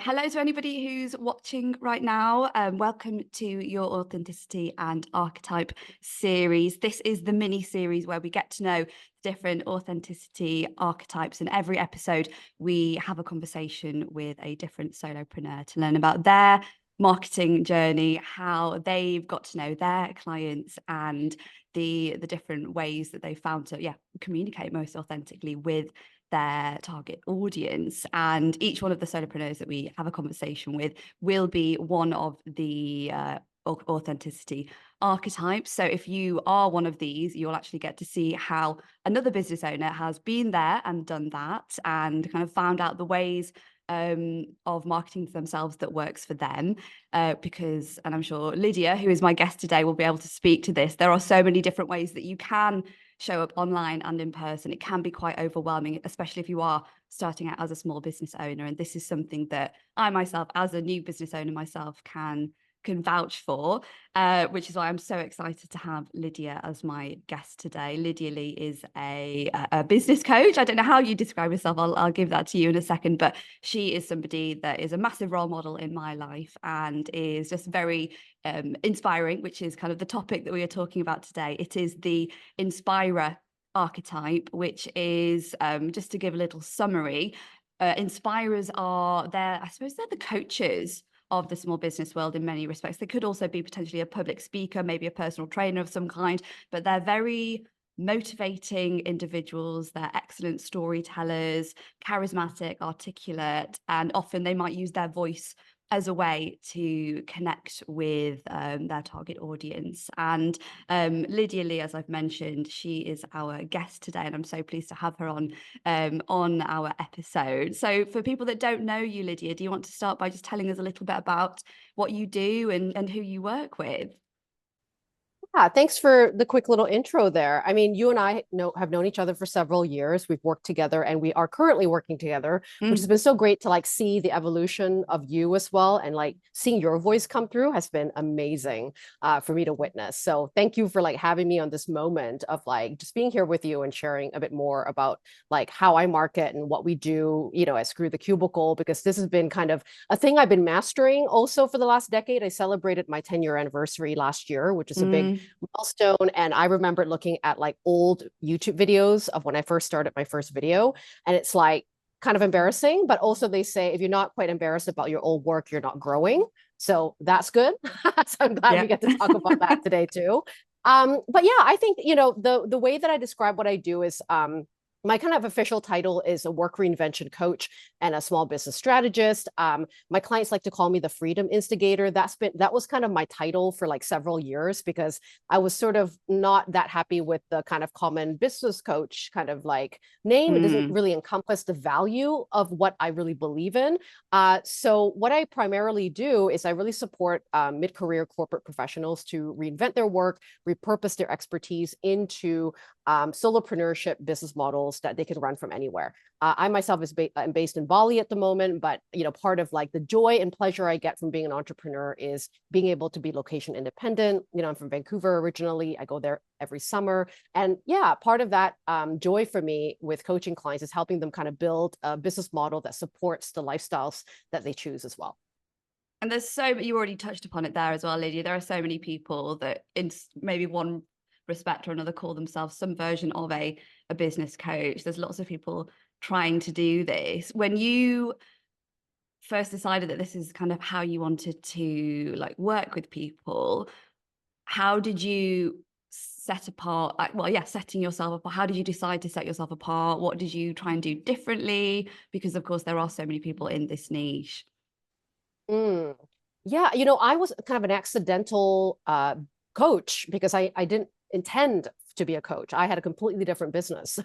Hello to anybody who's watching right now. Welcome to your Authenticity and Archetype series. This is the mini series where we get to know different authenticity archetypes. In every episode, we have a conversation with a different solopreneur to learn about their marketing journey, how they've got to know their clients, and the different ways that they found to communicate most authentically with their target audience. And each one of the solopreneurs that we have a conversation with will be one of the authenticity archetypes. So if you are one of these, you'll actually get to see how another business owner has been there and done that and kind of found out the ways of marketing to themselves that works for them. And I'm sure Lydia, who is my guest today, will be able to speak to this. There are so many different ways that you can show up online and in person. It can be quite overwhelming, especially if you are starting out as a small business owner. And this is something that I myself, as a new business owner myself, can vouch for, which is why I'm so excited to have Lydia as my guest today. Lydia Lee is a business coach. I don't know how you describe yourself. I'll give that to you in a second, but she is somebody that is a massive role model in my life and is just very inspiring, which is kind of the topic that we are talking about today. It is the inspirer archetype, which is just to give a little summary. Inspirers are I suppose they're the coaches of the small business world in many respects. They could also be potentially a public speaker, maybe a personal trainer of some kind, but they're very motivating individuals. They're excellent storytellers, charismatic, articulate, and often they might use their voice as a way to connect with their target audience. And Lydia Lee, as I've mentioned, she is our guest today, and I'm so pleased to have her on our episode. So for people that don't know you, Lydia, do you want to start by just telling us a little bit about what you do and who you work with? Yeah, thanks for the quick little intro there. I mean, you and I have known each other for several years. We've worked together and we are currently working together, which has Mm. been so great to see the evolution of you as well. And seeing your voice come through has been amazing for me to witness. So thank you for having me on this moment of just being here with you and sharing a bit more about how I market and what we do, at Screw the Cubicle, because this has been kind of a thing I've been mastering also for the last decade. I celebrated my 10-year anniversary last year, which is a big Mm. milestone. And I remember looking at old YouTube videos of when I first started my first video. And it's kind of embarrassing, but also they say if you're not quite embarrassed about your old work, you're not growing. So that's good. So I'm glad we Yeah. get to talk about that today too. But yeah, I think, the way that I describe what I do is my kind of official title is a work reinvention coach and a small business strategist. My clients like to call me the freedom instigator. That was kind of my title for several years because I was sort of not that happy with the kind of common business coach kind of name. It doesn't Mm. really encompass the value of what I really believe in. So what I primarily do is I really support mid-career corporate professionals to reinvent their work, repurpose their expertise into solopreneurship business models that they can run from anywhere. I myself am based in Bali at the moment, but part of the joy and pleasure I get from being an entrepreneur is being able to be location independent. I'm from Vancouver originally. I go there every summer, and yeah, part of that joy for me with coaching clients is helping them kind of build a business model that supports the lifestyles that they choose as well. And you already touched upon it there as well, Lydia. There are so many people that in maybe one respect or another call themselves some version of a business coach. There's lots of people trying to do this. When you first decided that this is kind of how you wanted to work with people, how did you set apart, setting yourself apart? How did you decide to set yourself apart? What did you try and do differently? Because of course there are so many people in this niche. Mm. Yeah, I was kind of an accidental coach because I didn't intend to be a coach. I had a completely different business,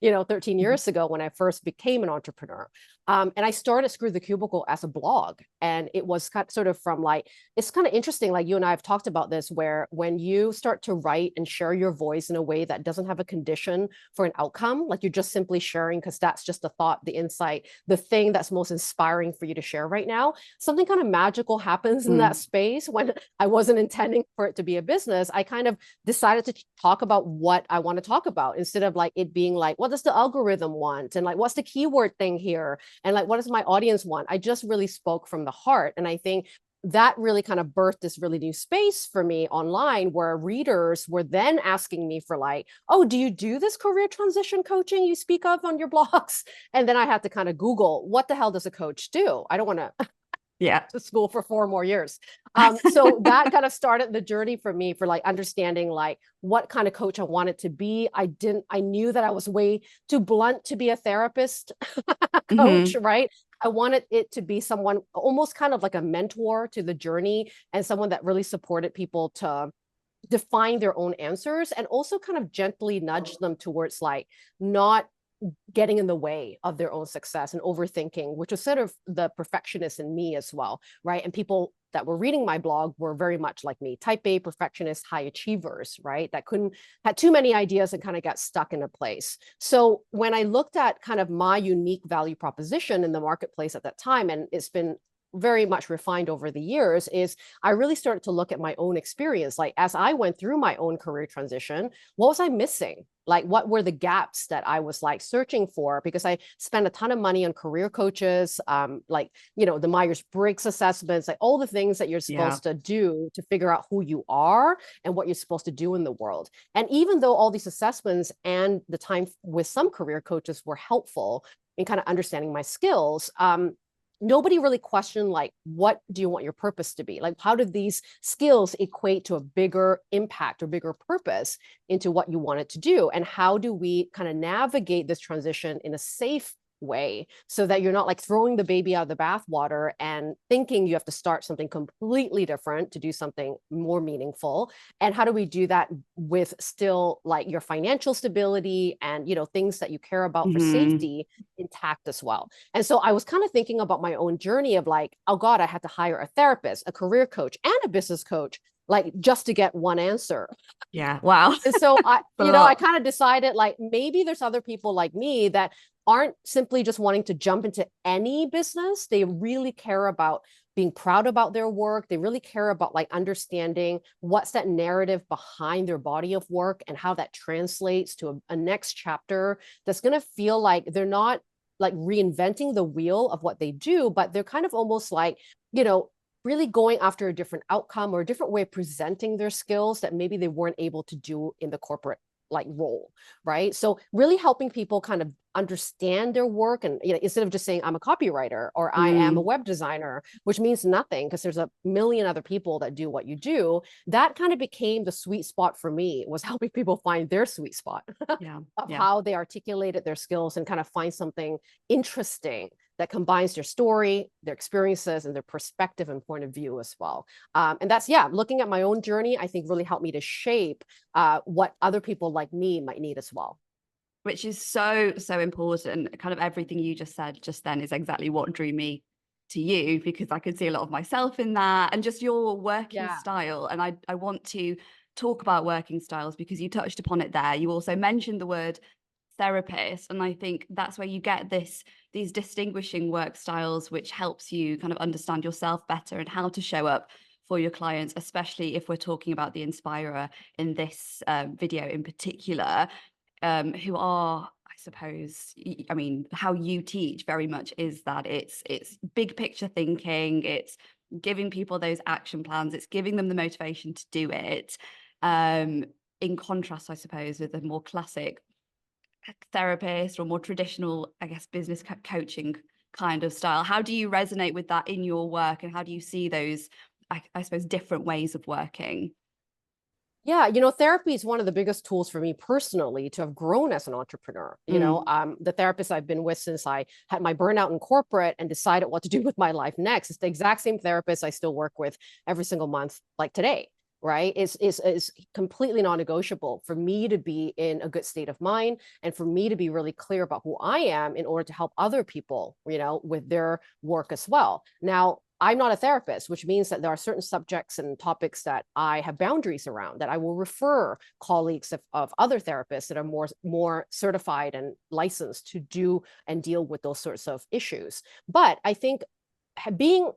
13 years ago when I first became an entrepreneur. And I started Screw the Cubicle as a blog. And it was sort of from it's kind of interesting, you and I have talked about this, where when you start to write and share your voice in a way that doesn't have a condition for an outcome, you're just simply sharing because that's just the thought, the insight, the thing that's most inspiring for you to share right now, something kind of magical happens in that Mm. space. When I wasn't intending for it to be a business, I kind of decided to talk about what I want to talk about instead of it being what does the algorithm want and what's the keyword thing here. And like, what does my audience want? I just really spoke from the heart. And I think that really kind of birthed this really new space for me online, where readers were then asking me for like, oh, do you do this career transition coaching you speak of on your blogs? And then I had to kind of Google, what the hell does a coach do? I don't want to Yeah. to school for 4 more years. So that kind of started the journey for me for like understanding like what kind of coach I wanted to be. I knew that I was way too blunt to be a therapist coach, right? I wanted it to be someone almost kind of like a mentor to the journey, and someone that really supported people to define their own answers, and also kind of gently nudge them towards like not getting in the way of their own success and overthinking, which was sort of the perfectionist in me as well, right? And people that were reading my blog were very much like me, type A perfectionist, high achievers, right? That had too many ideas and kind of got stuck in a place. So when I looked at kind of my unique value proposition in the marketplace at that time, and it's been very much refined over the years, is I really started to look at my own experience. Like as I went through my own career transition, what was I missing? Like what were the gaps that I was like searching for? Because I spent a ton of money on career coaches, like, you know, the Myers-Briggs assessments, like all the things that you're supposed to do to figure out who you are and what you're supposed to do in the world. And even though all these assessments and the time with some career coaches were helpful in kind of understanding my skills, nobody really questioned like, what do you want your purpose to be? Like, how do these skills equate to a bigger impact or bigger purpose into what you want it to do? And how do we kind of navigate this transition in a safe way so that you're not like throwing the baby out of the bathwater and thinking you have to start something completely different to do something more meaningful? And how do we do that with still like your financial stability and, you know, things that you care about for safety intact as well? And so I was kind of thinking about my own journey of like, oh God, I had to hire a therapist, a career coach, and a business coach, like just to get one answer. Yeah. Wow. And so I, A you know, I lot. kind of decided like maybe there's other people like me that aren't simply just wanting to jump into any business. They really care about being proud about their work. They really care about like understanding what's that narrative behind their body of work and how that translates to a next chapter that's going to feel like they're not like reinventing the wheel of what they do, but they're kind of almost like, you know, really going after a different outcome or a different way of presenting their skills that maybe they weren't able to do in the corporate like role, right? So really helping people kind of understand their work, and you know, instead of just saying I'm a copywriter or I am a web designer, which means nothing because there's a million other people that do what you do. That kind of became the sweet spot for me, was helping people find their sweet spot of how they articulated their skills and kind of find something interesting that combines their story, their experiences, and their perspective and point of view as well. And that's, looking at my own journey, I think really helped me to shape what other people like me might need as well. Which is so, so important. Kind of everything you just said just then is exactly what drew me to you, because I could see a lot of myself in that and just your working style. And I want to talk about working styles because you touched upon it there. You also mentioned the word therapist, and I think that's where you get these distinguishing work styles, which helps you kind of understand yourself better and how to show up for your clients, especially if we're talking about the inspirer in this video in particular, who are, I suppose, I mean, how you teach very much is that it's big picture thinking, it's giving people those action plans, it's giving them the motivation to do it, in contrast, I suppose, with a more classic therapist or more traditional, I guess, business coaching kind of style. How do you resonate with that in your work, and how do you see those, I suppose, different ways of working? Yeah, you know, therapy is one of the biggest tools for me personally to have grown as an entrepreneur. You know, the therapist I've been with since I had my burnout in corporate and decided what to do with my life next, it's the exact same therapist I still work with every single month, like today, right? Is completely non-negotiable for me to be in a good state of mind and for me to be really clear about who I am in order to help other people, you know, with their work as well. Now, I'm not a therapist, which means that there are certain subjects and topics that I have boundaries around, that I will refer colleagues of other therapists that are more certified and licensed to do and deal with those sorts of issues. But I think being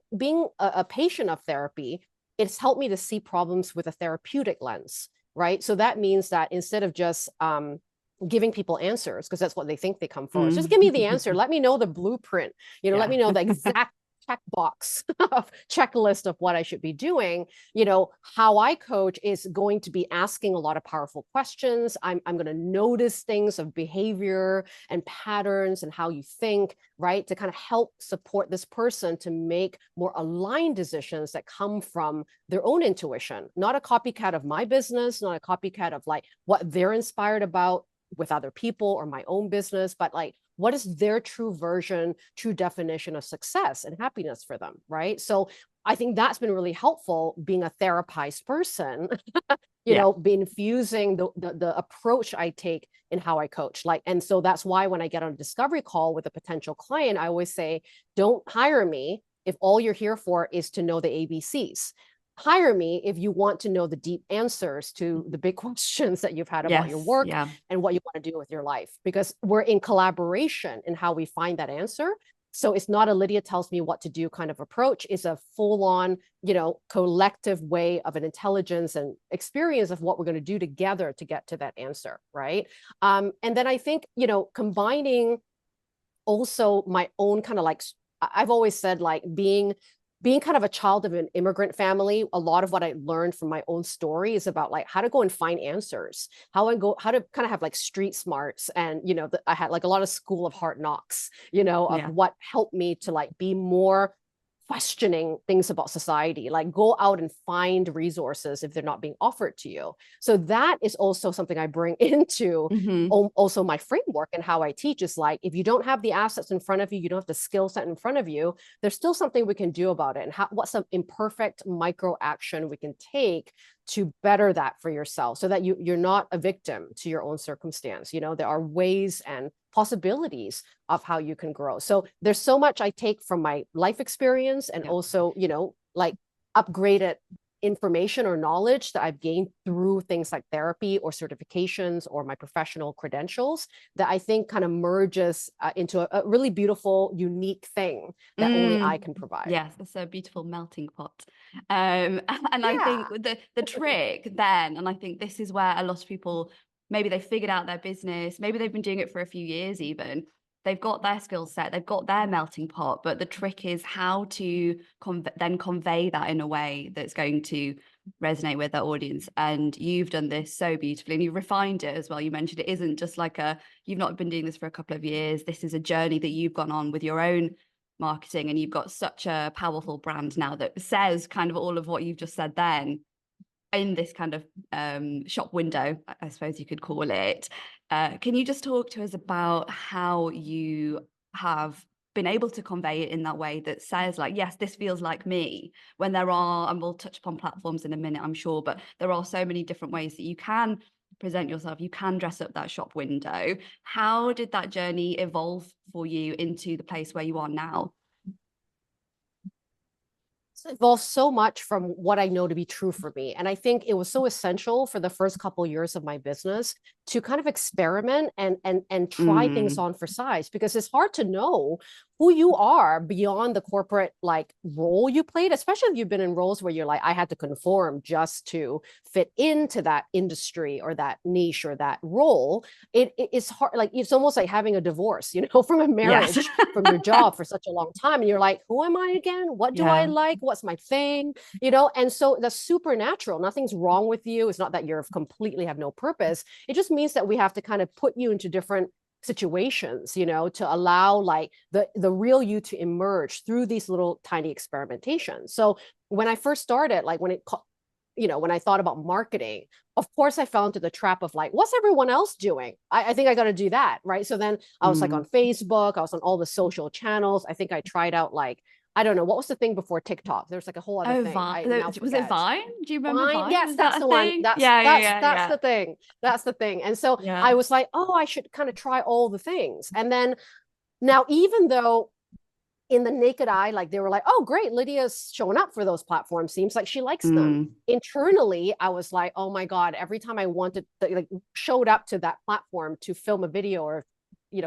a patient of therapy, it's helped me to see problems with a therapeutic lens, right? So that means that instead of just giving people answers because that's what they think they come for. So just give me the answer. Mm. Let me know the blueprint. Let Yeah. me know the exact checkbox of checklist of what I should be doing. How I coach is going to be asking a lot of powerful questions. I'm going to notice things of behavior and patterns and how you think, right? To kind of help support this person to make more aligned decisions that come from their own intuition, not a copycat of my business, not a copycat of like what they're inspired about with other people or my own business, but like what is their true version, true definition of success and happiness for them, right? So I think that's been really helpful being a therapized person, Yeah. be infusing the approach I take in how I coach. And so that's why when I get on a discovery call with a potential client, I always say, don't hire me if all you're here for is to know the ABCs. Hire me if you want to know the deep answers to the big questions that you've had about your Yes. work Yeah. and what you want to do with your life, because we're in collaboration in how we find that answer. So it's not a Lydia tells me what to do kind of approach. It's a full-on, collective way of an intelligence and experience of what we're going to do together to get to that answer, right? And then I think, combining also my own kind of like, I've always said like being kind of a child of an immigrant family, a lot of what I learned from my own story is about like how to go and find answers, how to kind of have like street smarts. And, I had like a lot of school of hard knocks, of Yeah. what helped me to like be more questioning things about society, like go out and find resources if they're not being offered to you. So that is also something I bring into also my framework and how I teach is like, if you don't have the assets in front of you, you don't have the skill set in front of you, there's still something we can do about it. And what's some imperfect micro action we can take to better that for yourself so that you're not a victim to your own circumstance. There are ways and possibilities of how you can grow. So there's so much I take from my life experience and Yeah. also, like upgraded information or knowledge that I've gained through things like therapy or certifications or my professional credentials that I think kind of merges into a really beautiful, unique thing that only I can provide. Yes, it's a beautiful melting pot. And I think Yeah. the trick then, and I think this is where a lot of people, maybe they figured out their business, maybe they've been doing it for a few years even, they've got their skill set, they've got their melting pot, but the trick is how to then convey that in a way that's going to resonate with their audience. And you've done this so beautifully and you refined it as well. You mentioned it isn't just like you've not been doing this for a couple of years. This is a journey that you've gone on with your own marketing, and you've got such a powerful brand now that says kind of all of what you've just said then in this kind of shop window, I suppose you could call it. Can you just talk to us about how you have been able to convey it in that way that says like, yes, this feels like me, when there are, and we'll touch upon platforms in a minute, I'm sure, but there are so many different ways that you can present yourself, you can dress up that shop window. How did that journey evolve for you into the place where you are now? Evolved so much from what I know to be true for me. And I think it was so essential for the first couple of years of my business to kind of experiment and try things on for size, because it's hard to know who you are beyond the corporate like role you played, especially if you've been in roles where you're like, I had to conform just to fit into that industry or that niche or that role. It's hard, like it's almost like having a divorce, from a marriage, Yes. from your job for such a long time. And you're like, who am I again? What do I Yeah. like? What's my thing? And so that's supernatural. Nothing's wrong with you. It's not that you're completely have no purpose. It just means that we have to kind of put you into different situations, to allow like the real you to emerge through these little tiny experimentations. So when I first started, like when I thought about marketing, of course I fell into the trap of like, what's everyone else doing? I think I got to do that, right? So then I was like on Facebook, I was on all the social channels. I think I tried out like, I don't know, what was the thing before TikTok? There's like a whole other Oh, thing. Vine. I now Was it forget. Vine? Do you remember Fine. Vine? Yes, Was that's that a the one. thing? That's Yeah, that's yeah, that's yeah, the thing. That's the thing. And so yeah. I was like, oh, I should kind of try all the things. And then now, even though in the naked eye, like they were like, oh, great, Lydia's showing up for those platforms. Seems like she likes them. Internally, I was like, oh my God, every time I wanted, like, showed up to that platform to film a video or,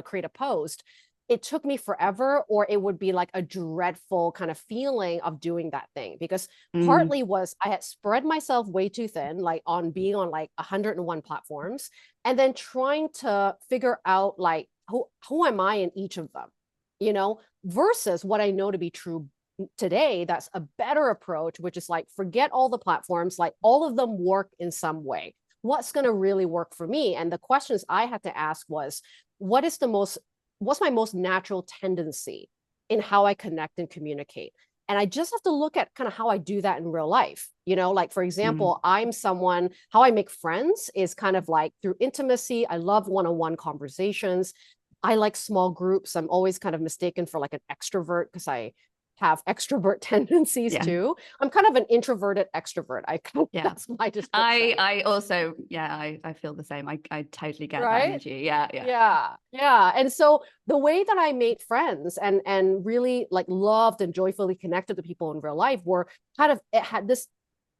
create a post, it took me forever, or it would be like a dreadful kind of feeling of doing that thing. Because Mm, partly was I had spread myself way too thin, like on being on like 101 platforms, and then trying to figure out like who am I in each of them, versus what I know to be true today. That's a better approach, which is like forget all the platforms, like all of them work in some way. What's going to really work for me? And the questions I had to ask was, what is the most what's my most natural tendency in how I connect and communicate? And I just have to look at kind of how I do that in real life. Like, for mm, example, I'm someone, how I make friends is kind of like through intimacy. I love one on one conversations. I like small groups. I'm always kind of mistaken for like an extrovert because I have extrovert tendencies yeah. too. I'm kind of an introverted extrovert. Yeah. That's my I description. I also, yeah, I feel the same. I totally get that Right? energy. Yeah, yeah. Yeah, yeah. And so the way that I made friends and really like loved and joyfully connected to people in real life were kind of, it had this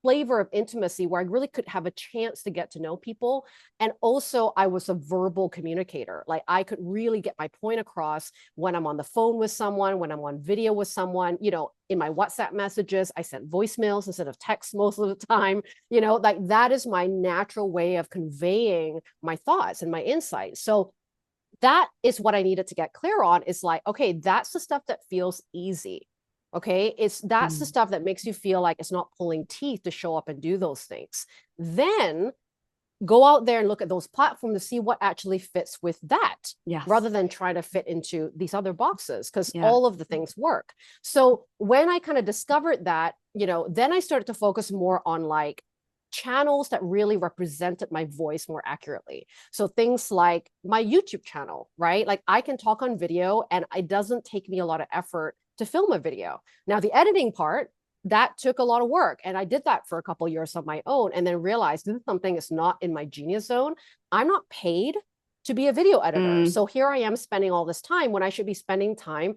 flavor of intimacy where I really could have a chance to get to know people. And also I was a verbal communicator. Like I could really get my point across when I'm on the phone with someone, when I'm on video with someone, in my WhatsApp messages, I sent voicemails instead of text most of the time, like that is my natural way of conveying my thoughts and my insights. So that is what I needed to get clear on, is like, okay, that's the stuff that feels easy. Okay. That's the Mm, stuff that makes you feel like it's not pulling teeth to show up and do those things. Then go out there and look at those platforms to see what actually fits with that, yes. rather than try to fit into these other boxes, because Yeah. all of the things work. So when I kind of discovered that, then I started to focus more on like channels that really represented my voice more accurately. So things like my YouTube channel, right? Like I can talk on video and it doesn't take me a lot of effort to film a video. Now, the editing part, that took a lot of work. And I did that for a couple of years on my own, and then realized this is something that's not in my genius zone. I'm not paid to be a video editor. Mm, So here I am spending all this time when I should be spending time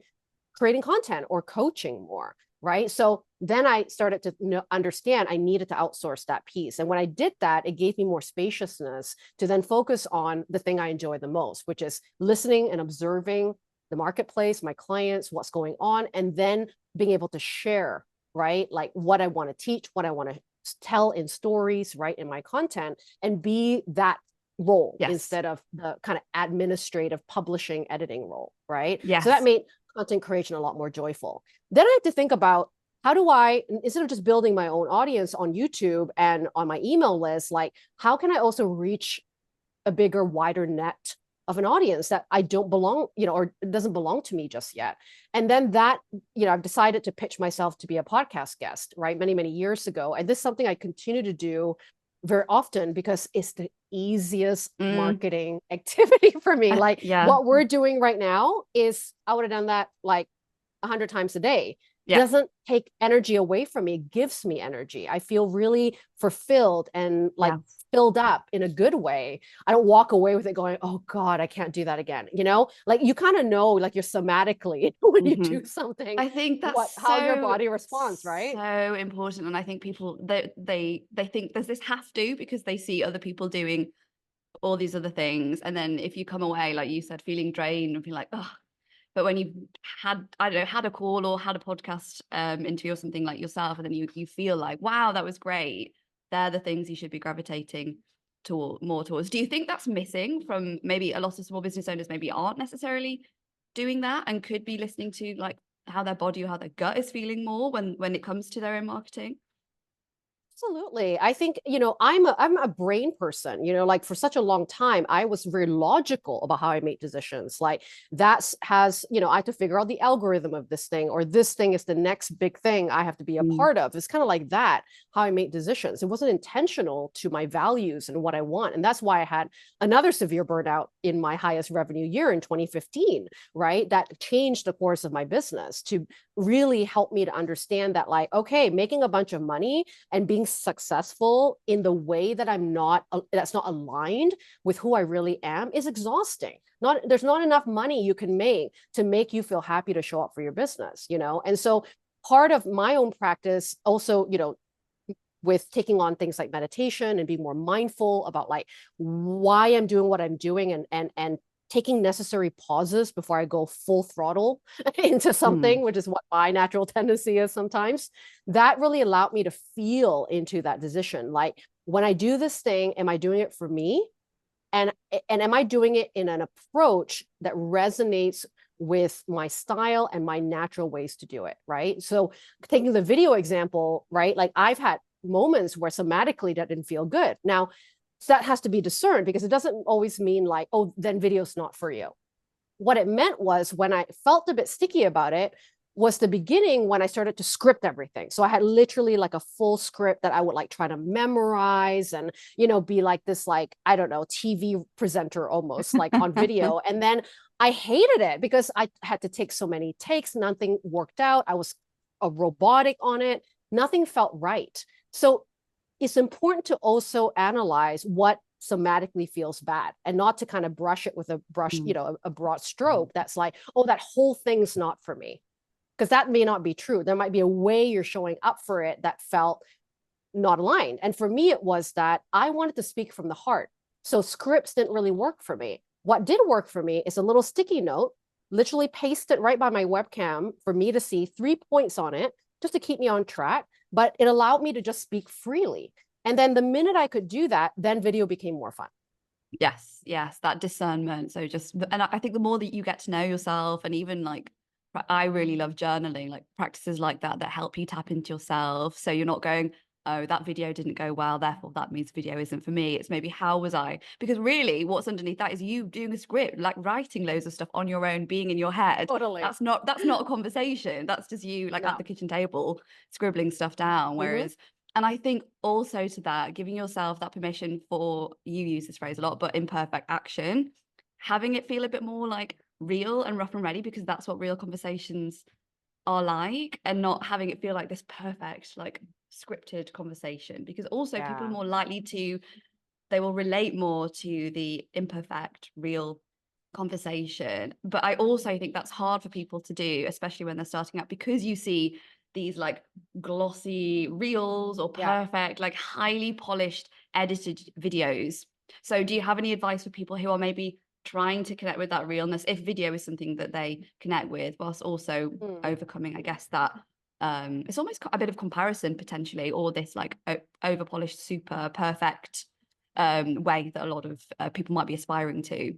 creating content or coaching more. Right. So then I started to understand I needed to outsource that piece. And when I did that, it gave me more spaciousness to then focus on the thing I enjoy the most, which is listening and observing the marketplace, my clients, what's going on, and then being able to share, right? Like what I want to teach, what I want to tell in stories, right? In my content, and be that role yes. instead of the kind of administrative publishing editing role, right? So that Yes. made content creation a lot more joyful. Then I had to think about, how do I, instead of just building my own audience on YouTube and on my email list, like how can I also reach a bigger, wider net of an audience that I don't belong, or doesn't belong to me just yet. And then that, I've decided to pitch myself to be a podcast guest, right? Many, many years ago. And this is something I continue to do very often because it's the easiest Mm, marketing activity for me. Like yeah. what we're doing right now is, I would have done that like 100 times a day. Yeah. Doesn't take energy away from me, gives me energy. I feel really fulfilled and like Yeah. filled up in a good way. I don't walk away with it going, oh God, I can't do that again. Like you kind of know, like you're somatically when you Hmm. do something, I think that's how your so body responds, right? so important, and I think people they think there's this have to because they see other people doing all these other things, and then if you come away like you said feeling drained and feel like oh, but when you've had, I don't know, had a call or had a podcast interview or something like yourself, and then you feel like wow, that was great, they're the things you should be gravitating toward more towards. Do you think that's missing from maybe a lot of small business owners maybe aren't necessarily doing that and could be listening to like how their body or how their gut is feeling more when it comes to their own marketing? Absolutely. I think, I'm a brain person, like for such a long time, I was very logical about how I make decisions. Like I have to figure out the algorithm of this thing, or this thing is the next big thing I have to be a Mm, part of. It's kind of like that, how I make decisions. It wasn't intentional to my values and what I want. And that's why I had another severe burnout in my highest revenue year in 2015, right? That changed the course of my business to really help me to understand that, like, okay, making a bunch of money and being successful in the way that that's not aligned with who I really am is exhausting. There's not enough money you can make to make you feel happy to show up for your business, And so part of my own practice also, with taking on things like meditation and being more mindful about like why I'm doing what I'm doing, and taking necessary pauses before I go full throttle into something, which is what my natural tendency is sometimes. That really allowed me to feel into that decision. Like, when I do this thing, am I doing it for me? And am I doing it in an approach that resonates with my style and my natural ways to do it, right? So taking the video example, right? Like, I've had moments where somatically that didn't feel good. Now, so that has to be discerned, because it doesn't always mean like, oh, then video's not for you. What it meant was, when I felt a bit sticky about it, was the beginning when I started to script everything. So I had literally like a full script that I would like try to memorize and, be like this, like, I don't know, TV presenter almost, like, on video. And then I hated it because I had to take so many takes. Nothing worked out. I was a robotic on it. Nothing felt right. So it's important to also analyze what somatically feels bad, and not to kind of brush it with a brush, a broad stroke that's like, oh, that whole thing's not for me. Because that may not be true. There might be a way you're showing up for it that felt not aligned. And for me, it was that I wanted to speak from the heart. So scripts didn't really work for me. What did work for me is a little sticky note, literally paste it right by my webcam for me to see 3 points on it, just to keep me on track. But it allowed me to just speak freely. And then the minute I could do that, then video became more fun. Yes, that discernment. So and I think the more that you get to know yourself, and even like, I really love journaling, like practices like that help you tap into yourself. So you're not going, oh, that video didn't go well, therefore that means video isn't for me. It's maybe, how was I? Because really what's underneath that is you doing a script, like writing loads of stuff on your own, being in your head. Totally. That's not a conversation. That's just you, like, at the kitchen table scribbling stuff down. Whereas and I think also to that, giving yourself that permission for, you use this phrase a lot, but imperfect action, having it feel a bit more like real and rough and ready, because that's what real conversations are like, and not having it feel like this perfect, like, scripted conversation. Because also people are more likely to, they will relate more to the imperfect, real conversation. But I also think that's hard for people to do, especially when they're starting out, because you see these like glossy reels or perfect, like highly polished edited videos. So do you have any advice for people who are maybe trying to connect with that realness, if video is something that they connect with, whilst also overcoming, I guess, that it's almost a bit of comparison potentially, or this like over polished, super perfect way that a lot of people might be aspiring to?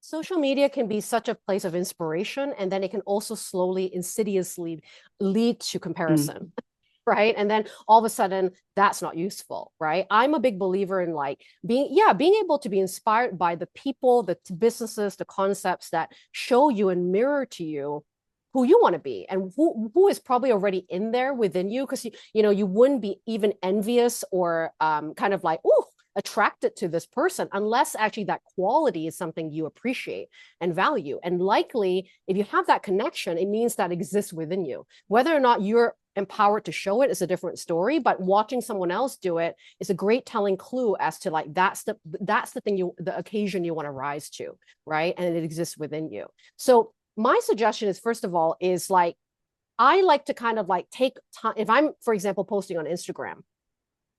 Social media can be such a place of inspiration, and then it can also slowly, insidiously lead to comparison. Right. And then all of a sudden that's not useful. Right. I'm a big believer in like being able to be inspired by the people, the businesses, the concepts that show you and mirror to you who you want to be, and who is probably already in there within you. Because you wouldn't be even envious or kind of like, oh, attracted to this person unless actually that quality is something you appreciate and value. And likely, if you have that connection, it means that exists within you. Whether or not you're empowered to show it is a different story, but watching someone else do it is a great telling clue as to like, that's the thing, the occasion you want to rise to, right? And it exists within you. So my suggestion is, first of all, is like, I like to kind of like take time. If I'm, for example, posting on Instagram,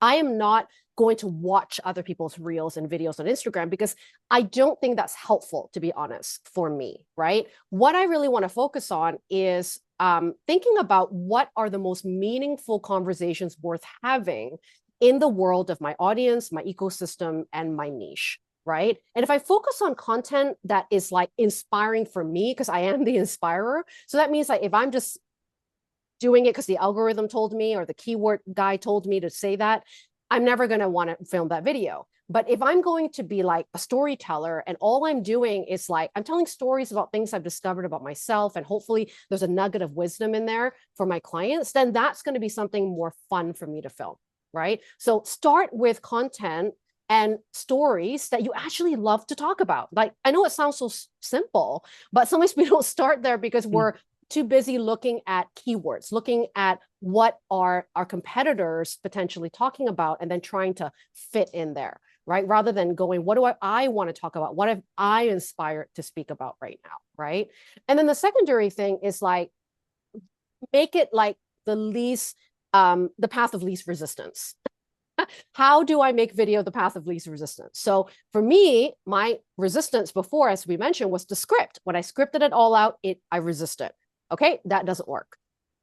I am not going to watch other people's reels and videos on Instagram, because I don't think that's helpful, to be honest, for me, right? What I really want to focus on is thinking about what are the most meaningful conversations worth having in the world of my audience, my ecosystem, and my niche, right? And if I focus on content that is like inspiring for me, because I am the inspirer, so that means like if I'm just doing it because the algorithm told me or the keyword guy told me to say that, I'm never going to want to film that video. But if I'm going to be like a storyteller and all I'm doing is like, I'm telling stories about things I've discovered about myself, and hopefully there's a nugget of wisdom in there for my clients, then that's going to be something more fun for me to film, right? So start with content and stories that you actually love to talk about. Like, I know it sounds so simple, but sometimes we don't start there because we're too busy looking at keywords, looking at what are our competitors potentially talking about, and then trying to fit in there, right? Rather than going, what do I want to talk about? What have I inspired to speak about right now, right? And then the secondary thing is like, make it like the path of least resistance. How do I make video the path of least resistance? So for me, my resistance before, as we mentioned, was the script. When I scripted it all out, I resisted. Okay, that doesn't work.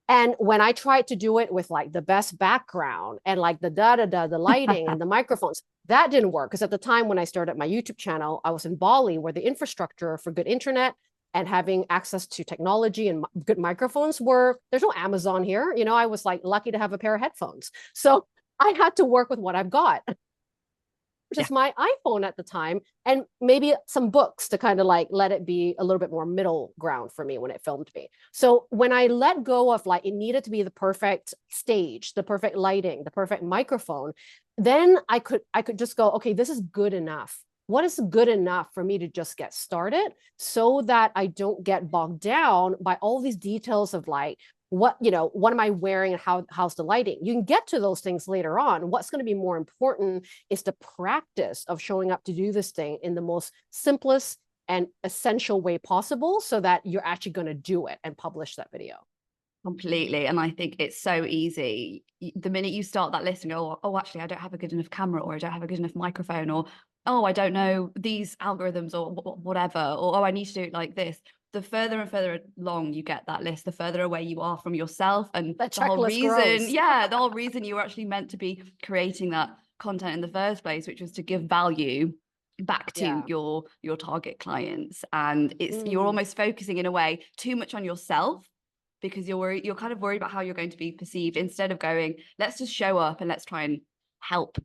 And when I tried to do it with like the best background and like the the lighting and the microphones, that didn't work. Because at the time when I started my YouTube channel, I was in Bali, where the infrastructure for good internet and having access to technology and good microphones there's no Amazon here. You know, I was like lucky to have a pair of headphones. So I had to work with what I've got, which is my iPhone at the time, and maybe some books to kind of like let it be a little bit more middle ground for me when it filmed me. So when I let go of like, it needed to be the perfect stage, the perfect lighting, the perfect microphone, then I could just go, okay, this is good enough. What is good enough for me to just get started so that I don't get bogged down by all these details of like, what am I wearing and how's the lighting? You can get to those things later on. What's going to be more important is the practice of showing up to do this thing in the most simplest and essential way possible, so that you're actually going to do it and publish that video. Completely. And I think it's so easy. The minute you start that list and go, oh, actually, I don't have a good enough camera, or I don't have a good enough microphone, or, oh, I don't know these algorithms, or whatever, or, oh, I need to do it like this. The further and further along you get that list, the further away you are from yourself. And that the whole reason, grows. the whole reason you were actually meant to be creating that content in the first place, which was to give value back to your target clients. And you're almost focusing in a way too much on yourself, because you're kind of worried about how you're going to be perceived, instead of going, let's just show up and let's try and help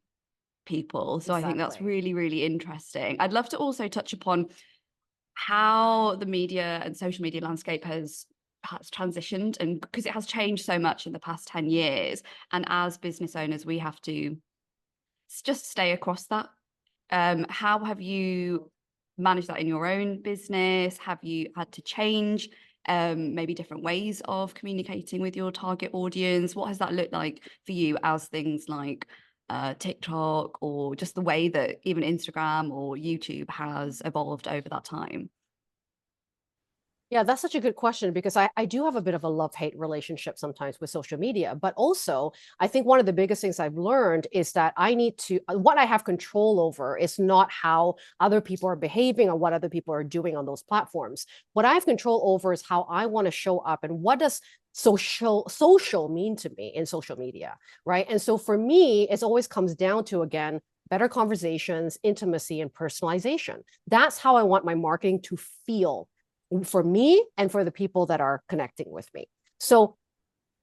people. So I think that's really, really interesting. I'd love to also touch upon how the media and social media landscape has transitioned, and because it has changed so much in the past 10 years. And as business owners, we have to just stay across that. How have you managed that in your own business? Have you had to change maybe different ways of communicating with your target audience? What has that looked like for you as things like TikTok, or just the way that even Instagram or YouTube has evolved over that time? Yeah, that's such a good question, because I do have a bit of a love-hate relationship sometimes with social media. But also, I think one of the biggest things I've learned is that what I have control over is not how other people are behaving or what other people are doing on those platforms. What I have control over is how I want to show up, and what does social mean to me in social media, right? And so for me, it always comes down to, again, better conversations, intimacy, and personalization. That's how I want my marketing to feel for me and for the people that are connecting with me. So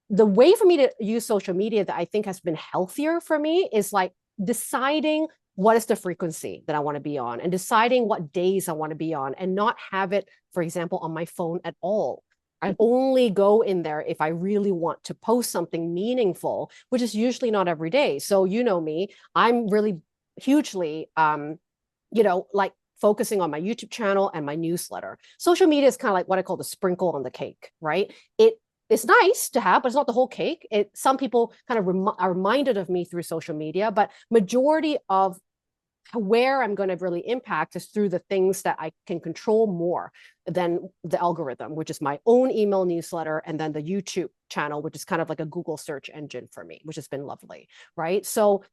the way for me to use social media that I think has been healthier for me is like deciding what is the frequency that I want to be on, and deciding what days I want to be on, and not have it, for example, on my phone at all. I only go in there if I really want to post something meaningful, which is usually not every day. So you know me, I'm really hugely, like focusing on my YouTube channel and my newsletter. Social media is kind of like what I call the sprinkle on the cake, right? It's nice to have, but it's not the whole cake. Some people kind of are reminded of me through social media, but majority of where I'm going to really impact is through the things that I can control more than the algorithm, which is my own email newsletter, and then the YouTube channel, which is kind of like a Google search engine for me, which has been lovely, right? So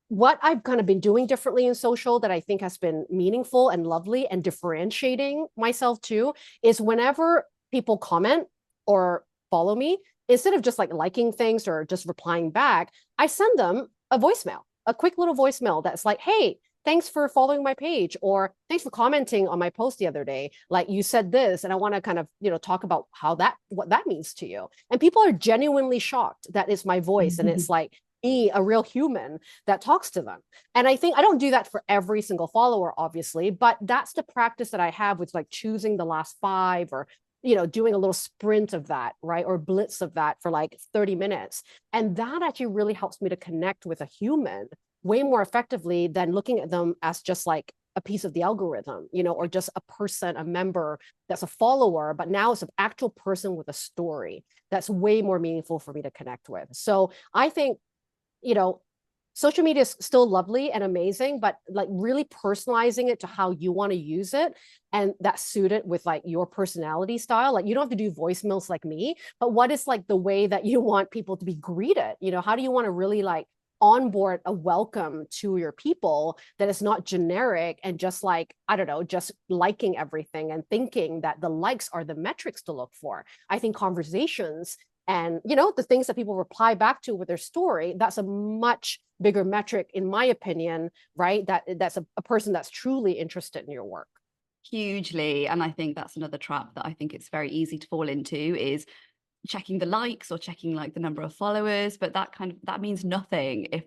what I've kind of been doing differently in social that I think has been meaningful and lovely and differentiating myself too is whenever people comment or follow me, instead of just like liking things or just replying back, I send them a voicemail, a quick little voicemail that's like, hey, thanks for following my page, or thanks for commenting on my post the other day. Like, you said this, and I want to kind of, talk about what that means to you. And people are genuinely shocked that it's my voice and it's like me, a real human that talks to them. And I think I don't do that for every single follower, obviously, but that's the practice that I have with like choosing the last 5, or doing a little sprint of that, right? Or blitz of that for like 30 minutes. And that actually really helps me to connect with a human way more effectively than looking at them as just like a piece of the algorithm, or just a person, a member that's a follower, but now it's an actual person with a story that's way more meaningful for me to connect with. So I think, social media is still lovely and amazing, but like really personalizing it to how you want to use it, and that's suited with like your personality style. Like, you don't have to do voicemails like me, but what is like the way that you want people to be greeted? How do you want to really like onboard a welcome to your people that is not generic and just like, I don't know, just liking everything and thinking that the likes are the metrics to look for. I think conversations and, you know, the things that people reply back to with their story, that's a much bigger metric, in my opinion, right? That's a person that's truly interested in your work. Hugely. And I think that's another trap that I think it's very easy to fall into, is checking the likes or checking like the number of followers, but that means nothing if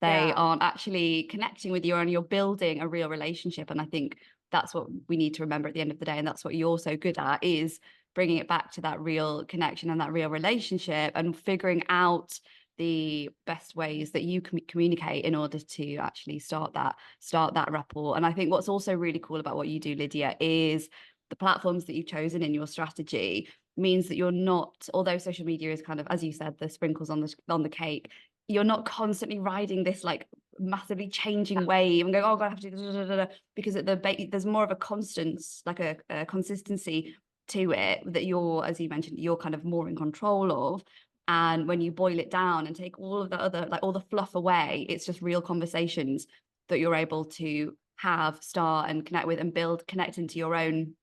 they Yeah. aren't actually connecting with you and you're building a real relationship. And I think that's what we need to remember at the end of the day, and that's what you're so good at, is bringing it back to that real connection and that real relationship, and figuring out the best ways that you can communicate in order to actually start that rapport. And I think what's also really cool about what you do, Lydia, is the platforms that you've chosen in your strategy means that you're not, although social media is kind of, as you said, the sprinkles on the cake, you're not constantly riding this like massively changing wave and going, oh God, I have to do da, da, da, da, because there's more of a constance, like a consistency to it that you're, as you mentioned, you're kind of more in control of. And when you boil it down and take all of the other, like all the fluff away, it's just real conversations that you're able to have, start and connect with, and connect into your own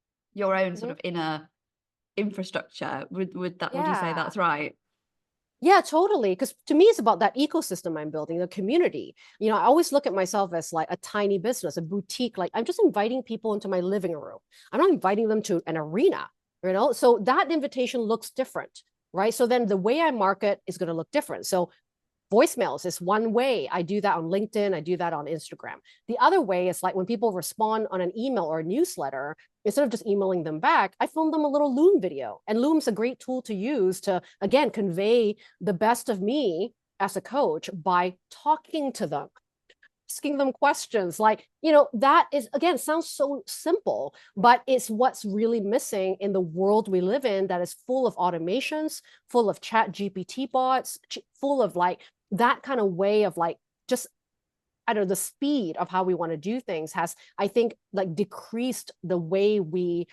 sort of inner infrastructure. Would you say Yeah. that's right? Yeah, totally. Because to me, it's about that ecosystem I'm building, the community. You know, I always look at myself as like a tiny business, a boutique. Like I'm just inviting people into my living room. I'm not inviting them to an arena, you know? So that invitation looks different, right? So then the way I market is going to look different. So voicemails is one way. I do that on LinkedIn. I do that on Instagram. The other way is like when people respond on an email or a newsletter, instead of just emailing them back, I film them a little Loom video. And Loom's a great tool to use to, again, convey the best of me as a coach by talking to them, asking them questions. Like, you know, that is, again, sounds so simple, but it's what's really missing in the world we live in that is full of automations, full of chat GPT bots, full of like that kind of way of like just, I don't know, the speed of how we want to do things has, I think, like decreased the way we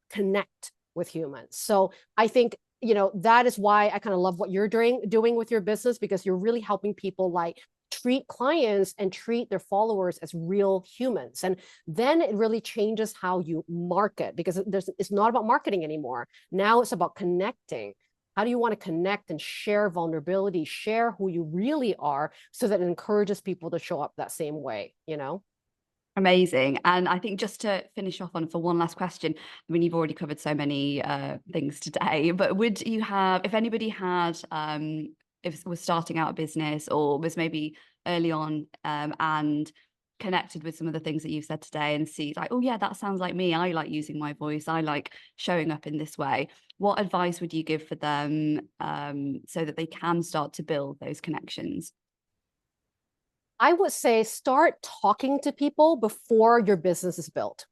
connect with humans. So I think, you know, that is why I kind of love what you're doing with your business, because you're really helping people like treat clients and treat their followers as real humans. And then it really changes how you market, because it's not about marketing anymore. Now it's about connecting. How do you want to connect and share vulnerability, share who you really are, so that it encourages people to show up that same way, you know? Amazing. And I think just to finish off on for one last question, I mean, you've already covered so many things today, but would you have, if anybody had, if it was starting out a business or was maybe early on and connected with some of the things that you've said today and see like, oh yeah, that sounds like me. I like using my voice. I like showing up in this way. What advice would you give for them so that they can start to build those connections? I would say start talking to people before your business is built.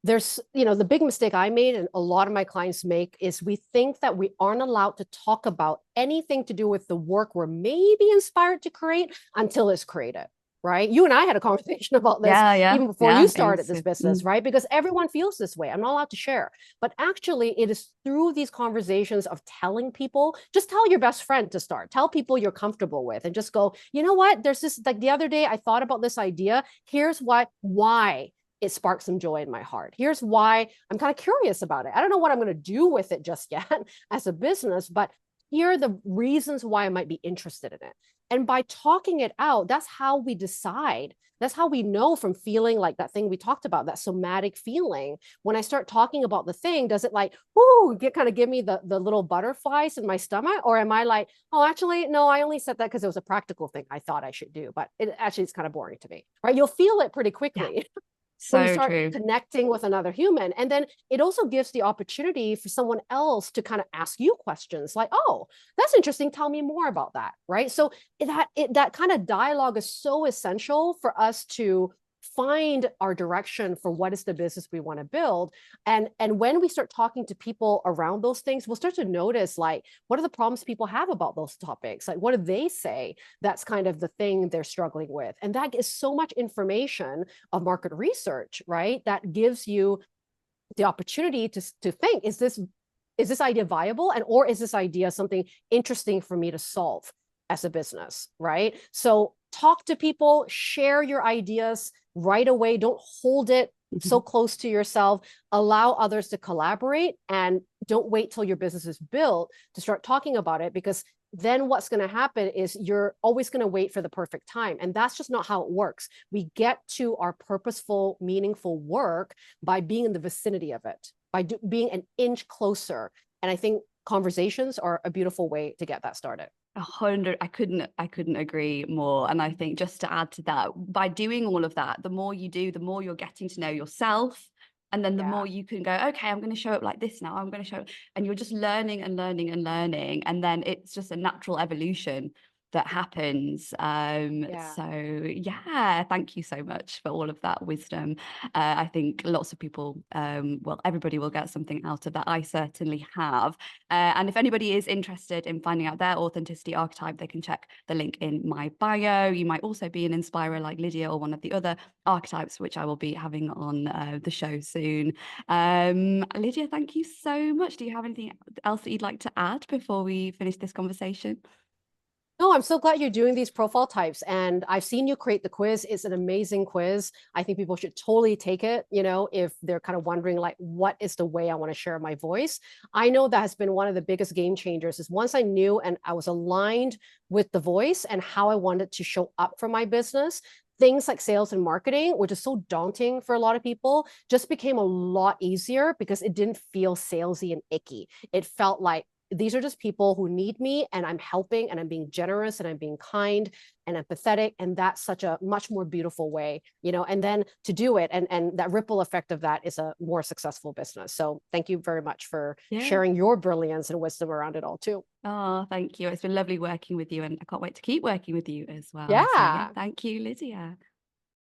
There's, you know, the big mistake I made and a lot of my clients make is we think that we aren't allowed to talk about anything to do with the work we're maybe inspired to create until it's created, right? You and I had a conversation about this even before you started this business, right? Because everyone feels this way. I'm not allowed to share. But actually, it is through these conversations of telling people, just tell your best friend to start, tell people you're comfortable with, and just go, you know what? There's this, like the other day, I thought about this idea. Here's why it sparked some joy in my heart. Here's why I'm kind of curious about it. I don't know what I'm going to do with it just yet as a business, but here are the reasons why I might be interested in it. And by talking it out, that's how we decide. That's how we know from feeling like that thing we talked about, that somatic feeling. When I start talking about the thing, does it like, ooh, kind of give me the little butterflies in my stomach? Or am I like, oh, actually, no, I only said that because it was a practical thing I thought I should do, but it actually is kind of boring to me, right? You'll feel it pretty quickly. When you So start true. connecting with another human. And then it also gives the opportunity for someone else to kind of ask you questions like, oh, that's interesting. Tell me more about that. Right. So that kind of dialogue is so essential for us to find our direction for what is the business we want to build. And when we start talking to people around those things, we'll start to notice like, what are the problems people have about those topics? Like, what do they say that's kind of the thing they're struggling with? And that is so much information of market research, right? That gives you the opportunity to think, is this idea viable? And or is this idea something interesting for me to solve as a business, right? So talk to people, share your ideas right away. Don't hold it so close to yourself. Allow others to collaborate, and don't wait till your business is built to start talking about it, because then what's going to happen is you're always going to wait for the perfect time. And that's just not how it works. We get to our purposeful, meaningful work by being in the vicinity of it, by being an inch closer. And I think conversations are a beautiful way to get that started. 100. I couldn't agree more. And I think, just to add to that, by doing all of that, the more you do, the more you're getting to know yourself. And then the more you can go, okay, I'm going to show up like this now. I'm going to show up. And you're just learning and learning and learning. And then it's just a natural evolution that happens. So yeah, thank you so much for all of that wisdom. I think lots of people, well, everybody will get something out of that. I certainly have. And if anybody is interested in finding out their authenticity archetype, they can check the link in my bio. You might also be an inspirer like Lydia, or one of the other archetypes, which I will be having on the show soon. Lydia, thank you so much. Do you have anything else that you'd like to add before we finish this conversation? No, I'm so glad you're doing these profile types. And I've seen you create the quiz. It's an amazing quiz. I think people should totally take it, if they're kind of wondering, like, what is the way I want to share my voice? I know that has been one of the biggest game changers, is once I knew and I was aligned with the voice and how I wanted to show up for my business, things like sales and marketing, which is so daunting for a lot of people, just became a lot easier, because it didn't feel salesy and icky. It felt like, these are just people who need me, and I'm helping, and I'm being generous, and I'm being kind and empathetic. And that's such a much more beautiful way, and then to do it, and that ripple effect of that is a more successful business. So thank you very much for sharing your brilliance and wisdom around it all too. Oh, thank you. It's been lovely working with you, and I can't wait to keep working with you as well. So yeah, Yeah. thank you, Lydia.